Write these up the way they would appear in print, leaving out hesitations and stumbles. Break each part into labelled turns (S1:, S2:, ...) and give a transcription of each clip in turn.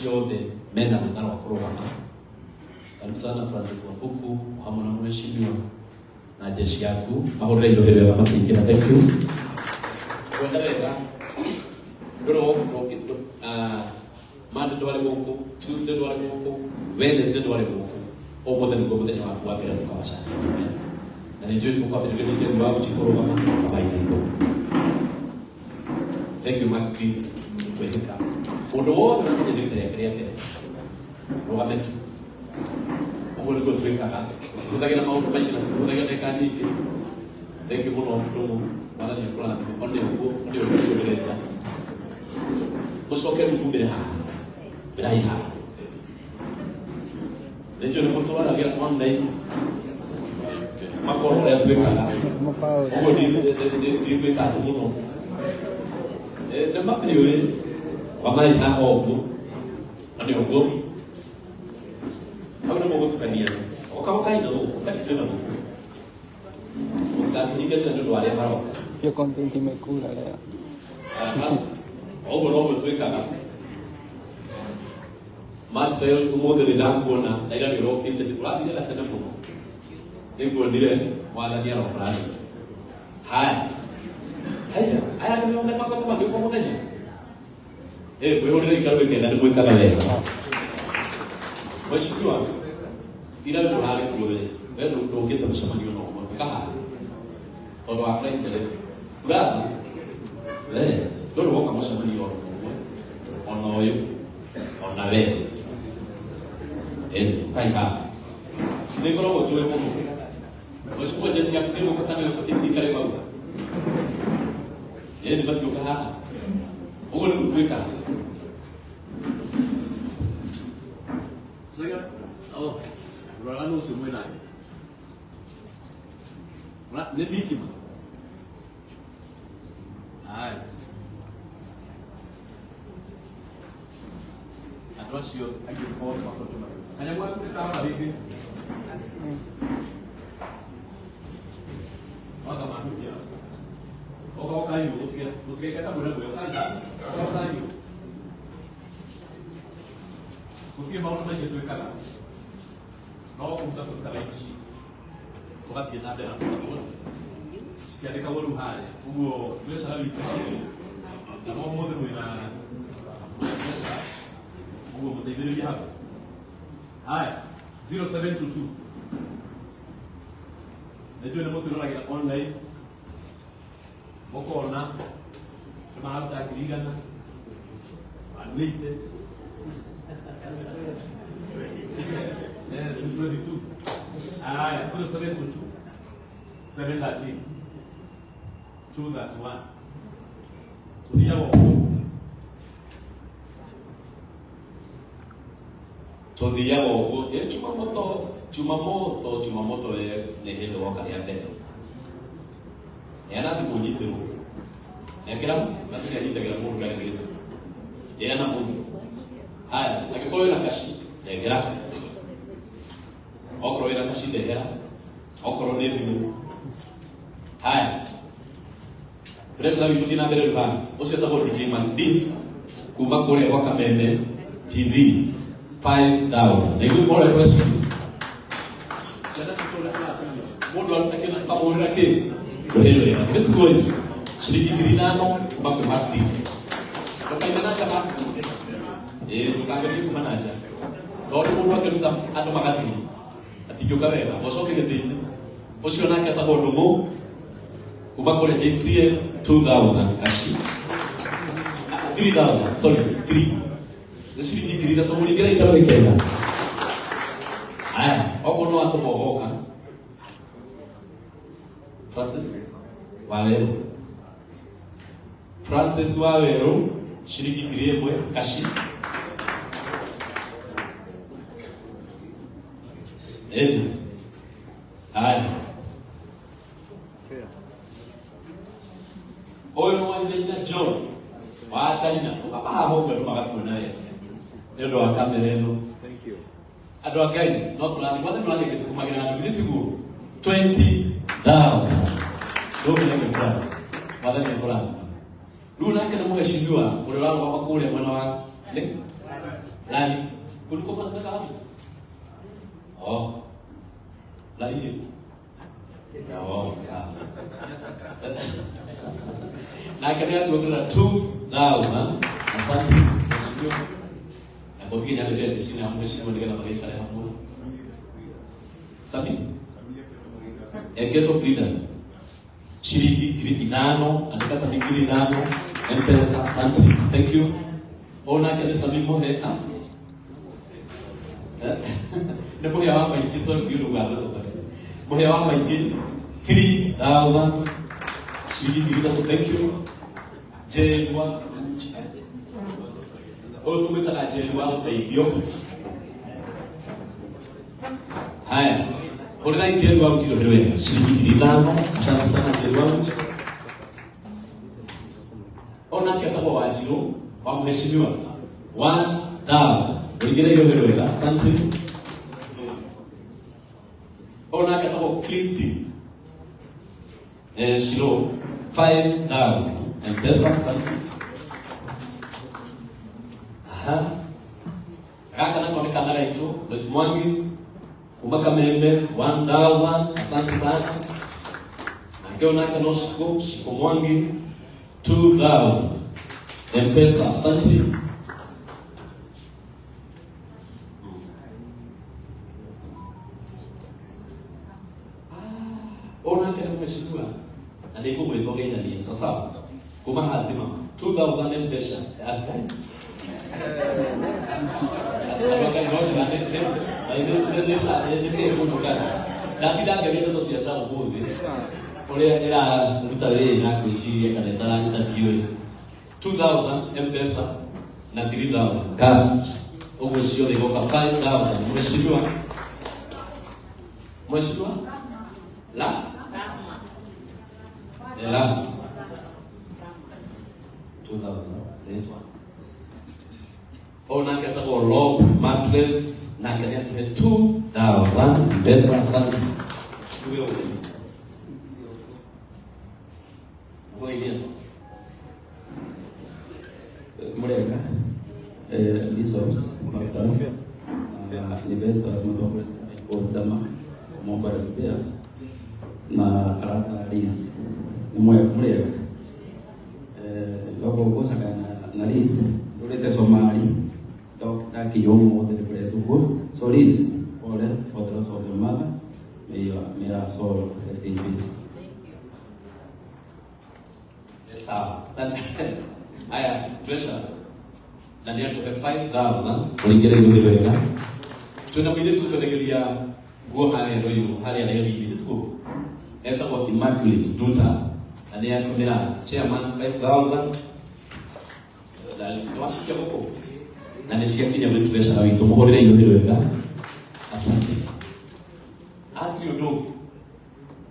S1: Yote mena mtano wa kurogama. Karibu sana Francis Wabuku, hamwe na mheshimiwa na jeshi yaku. Mahoro ndio hebe wa makingira. Thank you. Kwenda lera. Ndoro okito Monday ndo wale huko, Tuesday ndo wale huko, Wednesday ndo wale huko. Obo then go then wa bila kukawasha. Na enjoy kwa kwa vile nje mbao chikorogama kama iko. Thank you Mark. Welcome. Odo na kwenye ndio kile Rogametu. Ngolo go tweka kaka. Utagira mauto banyina, utagira kaniki. Thank you muno mtu wala ni fulani. Onde ngo ndio kueleza. Kusoke mbele ha. Bila ha. Lejo ni mtu wala gira one day. Makoro ya tweka la. Ngo di beka muno. De mapio Wamai ha ogo. Ani ogo. Agora mo goto kania. O ka kai no, o ka tena no. O ka tinga tena do ale maro.
S2: Yo contenti me cura le.
S1: Ogo no to ikana. Mas tayo sumo de la kona, ila ni roki de kula bila tena mo. Ego dire wala dia ro plan. Hai. Hai, aya ni ona pa ko ta ko mo tanya. Wewe ndio karo kenda ni mweka leo. Mheshimiwa, ila ndio hali kule. Wewe ndio ukita mshamani no kama. Odo akra ndele. Bwana. Ndio woka mshamani yo. Ono yo. Ona we. Kai ha. Ndio kwa wote wewe mo. Mheshimiwa jeshi ya kile kwa tano ndio kale baba. Ni basi ukaha. Ugo ni kutuika. Sasa, Rolando se mueve nada. Ora, ne vítima. Ai. Atrasio, aqui pode uma coisa. Aí agora que tá lá ali. Olha lá, aqui. O caiu, o que tá morando, eu caiu. O caiu. Porque mal não é que tu é calado. Não conta sobre calado. Tu vai ter nada na tua bolsa. Se quer que eu vá, o meu salário é não muda muito na. O meu tem que viajar. Ai, 0722. Najua ni moto lagi online. Boko na kama hata kilingana unlimited 22 0722 713 231 Tudia wo ye Chumamoto ne hendo waka ya mbele. Yana ndibonyite ho. Yakira nasija nyita kila mtu kale kile. Yana mungu. Haya, takikoyo na kashi. Yakira. Okro ina kashi dehera. Okro ne ndimu. Haya. Presa bitu dina mbele ruha. Ose tabo DJ Mandi. Kuba kule waka meme TV 5,000. Niko kwa question. Sana sikola class. Modo alitakena kaburi yake. Ndio ya kitu kwa shilingi girinano mpaka hati. Kwa ina naka hapo. Tukaangalia kwa manager. Ndio mtu akaenda hata magati. Atijoka wewe. Bosoke gedini. Bosio naka tabodomo. Kubako le JCA 2,000 kashi. 3,000. Sorry, 3. Shilingi girina to muligira ikalo ikenda. Aya, wako no watu bohoka. Francis Wawero shilingi ngiriemwe kashi. Aya. Oyo mwanya John. Washaina, ukapa hapo kwa makati naye. Ndio akamelelo.
S2: Thank you.
S1: Adwa gani? Not fulani. Wale fulani kitu kumagira na bidii tugu 20,000. Ndio ni kwa. Wale ni fulani. Luna kana mheshimiwa ule wangu hapa kule mwana wa Lali. Kuliko pasa kafu. Oh. Lali. Oh, sawa. Na kanya tuwekana 2,000. Asante. Na kwa kile ndio ndio sina mheshimiwa ndio kama ile tarehe hapo. Sabi. Get of leaders. Shilingi 5 andika shilingi 5 M-Pesa. Asante. Thank you. Ona kile sabi mohe ah. Ndipo ya hapa ikiso ndio lugha sasa. Mohe hapa ingine 3,000 shilingi 3. Thank you. Jelwa tumeta ajelwa usaidio. Haya. Ona jelwa utilo wewe. Shilingi 5. Asante sana jelwa. Ona kitabu wajiro wa mheshimiwa 1,000. Wengine hiyo wewe. Asante. Ona kitabu Kristi. Shilo 5,000. M-Pesa, asante. Aha. Kaka na kwa kamera hicho, mwezi mwangi kumaka membe 1,000, asante sana. Angeo na kana shiko mwangi 2,000. M-Pesa, asante. Ona kana mheshimiwa. Na ndio mwetoge ndani sasa. Kuma hazima 2,000 M-Pesa. Asante. Asante zote na ndio kutoka. Na shida gani ndio siasa huko. Ole era mtale na kuishia kana ndani ndio 2,000 M-Pesa na 3,000. Kama umeshio ndio kwa 5,000. Umeshindwa. Umeshindwa? La. Ela 2,000 letwa. Ona kata kwa low mattress na kanya tuhe 2,000 pesa asante. Tuwe wote. Ngoja. Murega. Bishops, pastors, investors mtoka Ostama, Mobile Spares na Aris. Murega. Loko kosa kana Aris. Ulete Somali. Dr. Kiyomo de Pretugo. So Liz, for the loss of your mother, may your soul rest in peace. Let's have. Aya, treasure. Na ni atu 5,000 kulingana na ile ile. Tunabidi tutolegelia go hali ndio hiyo, hali ya ile ile tu. Eta kwa Immaculate Duta. Na ni atu mira chairman 5,000. Dalili washikia huko. Na nisikia kinya mtu pesa na wito muhorera iyo ile ile. Asante. Ati yodo.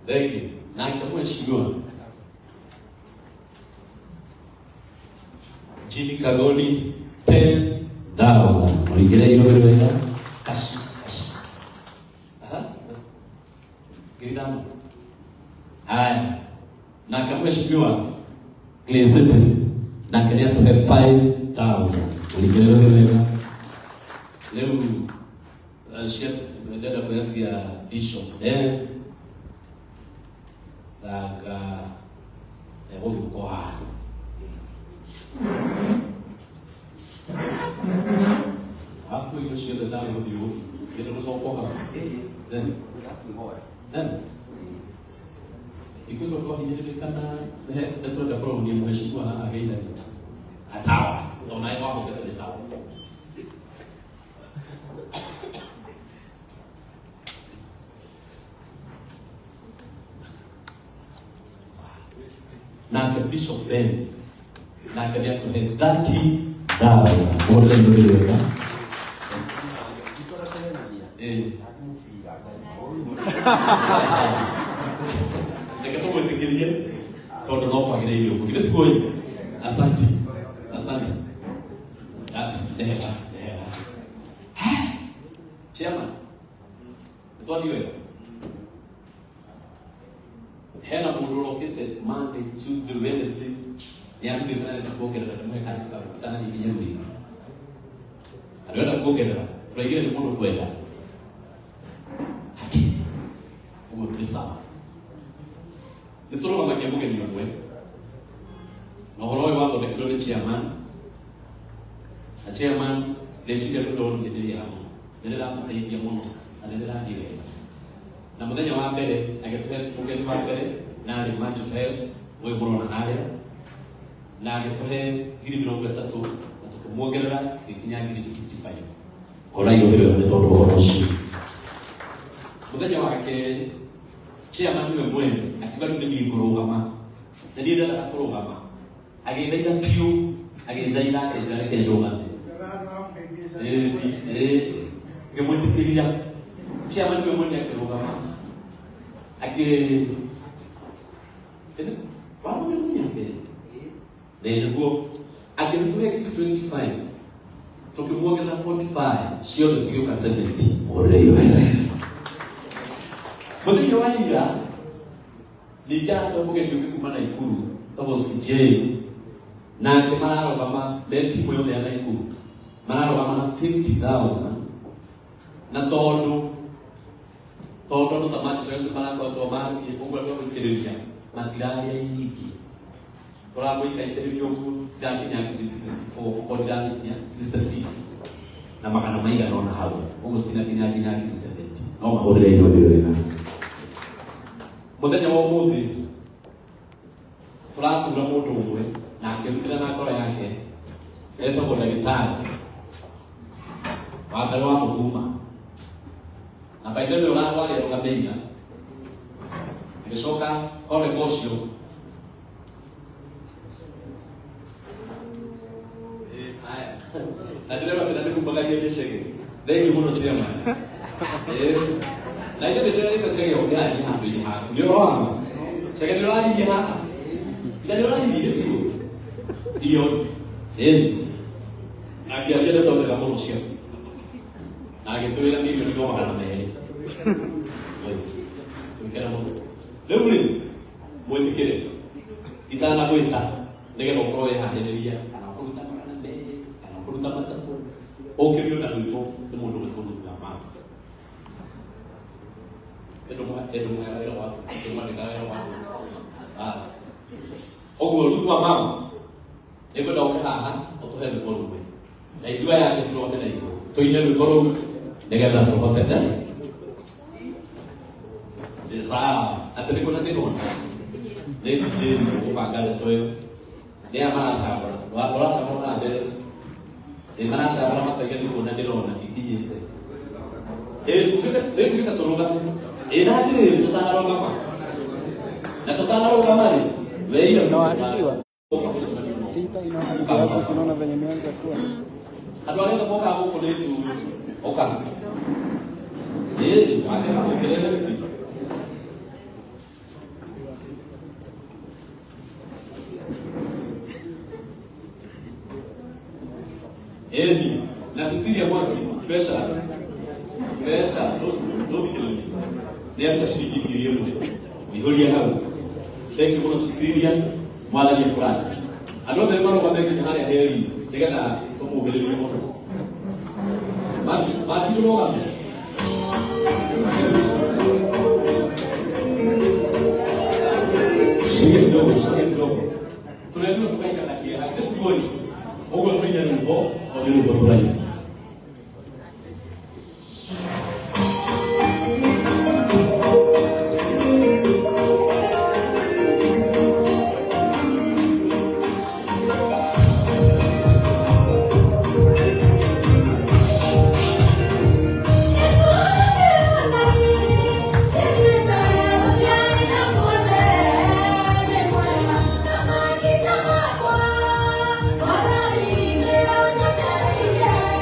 S1: Thank you. Na kitabu heshimiwa. Jimmy Kagoni 10,000. Mwingine hiyo ile ile. Kashi. Aha. Gidano. Haya. Na kama heshimiwa Cleansete na kania to have 5,000. Mwingine ile ile. Leo chef dada kwa yasi ya bishop. Daga wote kwa hapo hiyo shida ndio ndio ndio tunasoma kwa ikiwa kwa hiyo kana ndio ndio kwa ni mheshimiwa na agaida sawa unaona wao kwa sawa na Bishop Ben na kadi yako ni 30,000 wote ndio ndio ndio kwa tekilie kwa ndo kwa kile hiyo kile tuko asante chama ndio ndio hena mudorokete Monday, Tuesday, Wednesday yangu ndio tunataka kuogelea na kama katika kutana ni kijamii Anaenda kuongelea. Tunaingia ni mundu kwenda. Ugo pesa. Nitoro mama kiamuge ni mwe. Na horo wa ndo kidole chairman. Na chairman lesija ndo ndiri yako. Ndira tutaidia muno. Ndira hiwe. Na muthenya wa mbere agituhe mugeni wa mbere na ari match health we burona haria. Na agituhe 30 na tukimuongerera sikinya 65. Ora yo hero ni tondu wa ucio. Muthenya wake chairman niwe mwene akiba ndio ni kurugama. Na ndiye ndio kurugama. Agithaitha piu, agithaitha ejara ke ndogame. Ngemwitikiria chairman niwe mwene akirugama. Pamoja na nyambe. Ndio go akituhe kitu 25. Tukimuoga na 45, sio tusigeuka 70. Ole wewe. Muthenya wa ira nija twamuge ndio kumana Ikuru. Tabo CJ. Na kemararo kama beti moyo ya Ikuru. Mararo kama na 50,000. Na tondu ndo tamati twese marako to maki ugwa to kukireria. Matirari ya yiki. Tora mwika interview ku sidani ya 64 kwa ndani ya 66 na makana maiga naona hapo ugo sina kinya 70 no mahorere hiyo ndio wena muthenya wa muthi turatura mundu umwe na akirutira na kora yake etagwo ndagitari wakari wa muthuma na baadaye ndio wale arugameia akisoka kore bosio na ndio ndio kumwangalia yeye ndio muno chema na ndio ndio ndio sege ongea ni hapo ni hapo ndio roho sege ndio ali hapa ndio ali hiyo na kia ndio ndio kama mmoja na akitoa ndio ndio kama mimi tukera mo leo ni mwetikere itana kuita ndio kwa ya haleluya kuruta matatu okebyo na lupo de mundo metondo ya mama edo mwana wa as ogo lupo wa mama ego da okaha otohe de kolumbe na idua ya kitro na iko to ine lu koro nega da to hotenda de sa atene kona de no de je ko pagar toyo de amara sabra wa sabra na de mana sabra mata kali kona de lona ikijite ukita toroga dadi tutana mama na tutana mama ni wewe
S2: Inaharibiwa. Sita inaharibiwa hapo, sinaona venye imeanza kuwa.
S1: Adwale kutoka huko letu oka. Wake hapo kelele hivi. Na Cecilia mwaki pressure no bikini. Ndio tashiriki hiyo hiyo. Miholia hapo. Thank you for Cecilia mwala ni kurani. Ando de mano kwamba ni hali ya heri. Sikata tomo bele ni moto. Mati no wapi? Shike kidogo. Tunajua tukaika lakia. Hadi tuone. Ogo tunya ni bo, ndio bo tulani.
S3: Yeah.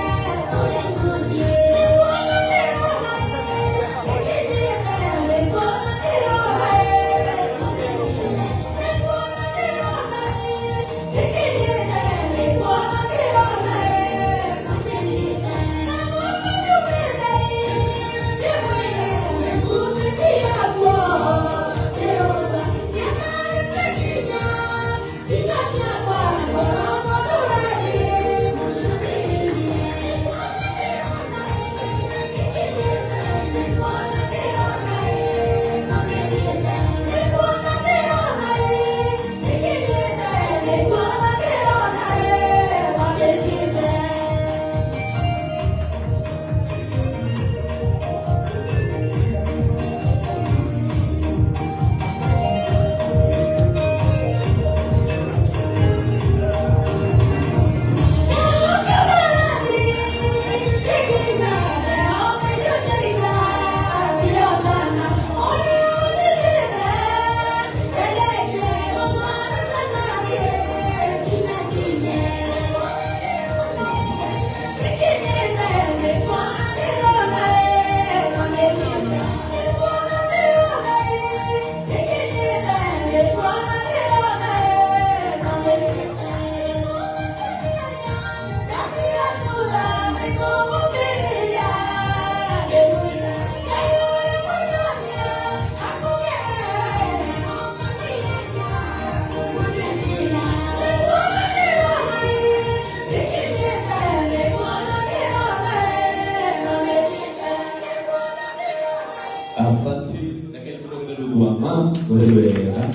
S3: gorewega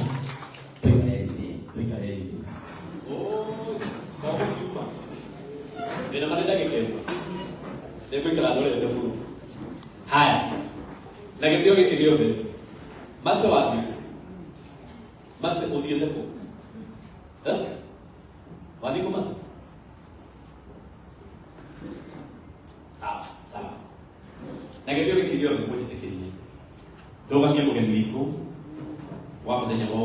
S1: tuikarei. Kwa kiupa. Nina manenda gekemba. Ndio kila dole ndio mulu. Haya. Na gĩtĩo gĩkĩ gĩothe. Mase wathi. Mase ũthiĩte kũ? Wathi kũ mase? Sawa. Na gĩtĩo gĩkĩ gĩothe mũnjĩtĩkĩrie. Rũgamia mũgeni witũ wa mũthenya wa